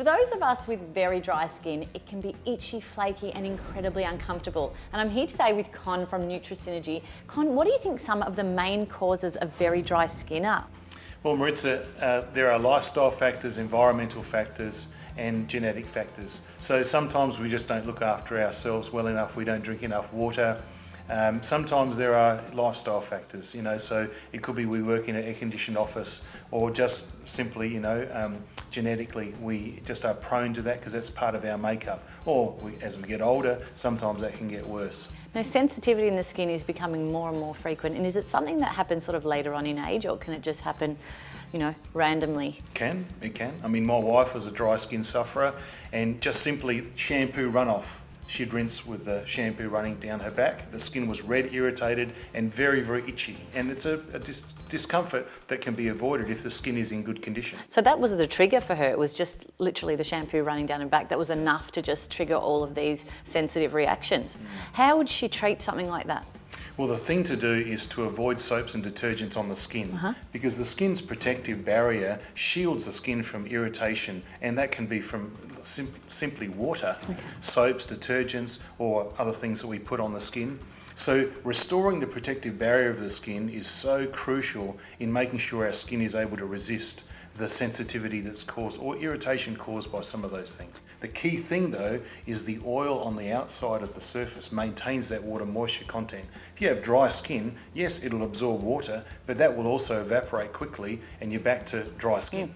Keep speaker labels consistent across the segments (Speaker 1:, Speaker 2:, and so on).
Speaker 1: For those of us with very dry skin, it can be itchy, flaky and incredibly uncomfortable. And I'm here today with Con from Nutrisynergy. Con, what do you think some of the main causes of very dry skin are?
Speaker 2: Well, Maritza, there are lifestyle factors, environmental factors and genetic factors. So sometimes we just don't look after ourselves well enough, we don't drink enough water. Sometimes there are lifestyle factors, so it could be we work in an air-conditioned office, or just simply, genetically we just are prone to that because that's part of our makeup. Or as we get older, sometimes that can get worse.
Speaker 1: Now, sensitivity in the skin is becoming more and more frequent, and is it something that happens sort of later on in age, or can it just happen, randomly?
Speaker 2: It can. I mean, my wife was a dry skin sufferer, and just simply shampoo runoff. She'd rinse with the shampoo running down her back. The skin was red, irritated, and very, very itchy. And it's a discomfort that can be avoided if the skin is in good condition.
Speaker 1: So that was the trigger for her. It was just literally the shampoo running down her back. That was enough to just trigger all of these sensitive reactions. How would she treat something like that?
Speaker 2: Well, the thing to do is to avoid soaps and detergents on the skin, because the skin's protective barrier shields the skin from irritation, and that can be from simply water, soaps, detergents, or other things that we put on the skin. So restoring the protective barrier of the skin is so crucial in making sure our skin is able to resist the sensitivity that's caused or irritation caused by some of those things. The key thing though is the oil on the outside of the surface maintains that water moisture content. If you have dry skin, yes, it'll absorb water, but that will also evaporate quickly and you're back to dry skin.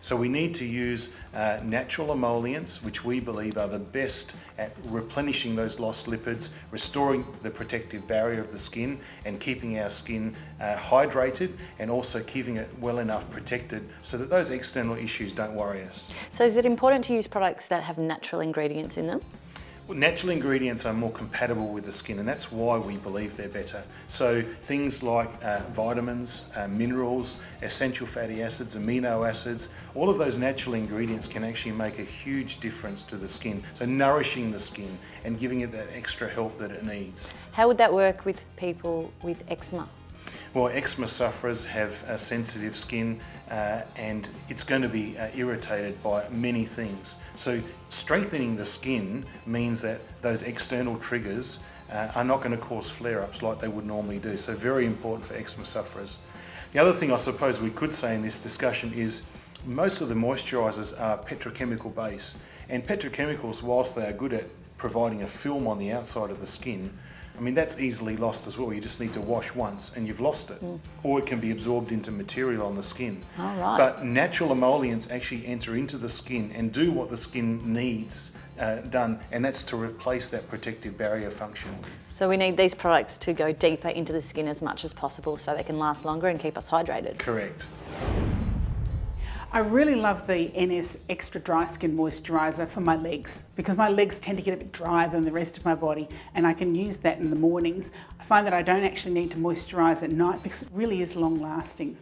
Speaker 2: So we need to use natural emollients, which we believe are the best at replenishing those lost lipids, restoring the protective barrier of the skin and keeping our skin hydrated, and also keeping it well enough protected so that those external issues don't worry us.
Speaker 1: So is it important to use products that have natural ingredients in them?
Speaker 2: Well, natural ingredients are more compatible with the skin, and that's why we believe they're better. So things like vitamins, minerals, essential fatty acids, amino acids, all of those natural ingredients can actually make a huge difference to the skin. So nourishing the skin and giving it that extra help that it needs.
Speaker 1: How would that work with people with eczema?
Speaker 2: Well, eczema sufferers have sensitive skin and it's going to be irritated by many things. So strengthening the skin means that those external triggers are not going to cause flare-ups like they would normally do. So very important for eczema sufferers. The other thing I suppose we could say in this discussion is most of the moisturisers are petrochemical based, and petrochemicals, whilst they are good at providing a film on the outside of the skin, I mean, that's easily lost as well. You just need to wash once and you've lost it. Or it can be absorbed into material on the skin.
Speaker 1: All right.
Speaker 2: But natural emollients actually enter into the skin and do what the skin needs done, and that's to replace that protective barrier function.
Speaker 1: So we need these products to go deeper into the skin as much as possible so they can last longer and keep us hydrated.
Speaker 2: Correct.
Speaker 3: I really love the NS Extra Dry Skin Moisturiser for my legs, because my legs tend to get a bit drier than the rest of my body, and I can use that in the mornings. I find that I don't actually need to moisturise at night because it really is long lasting.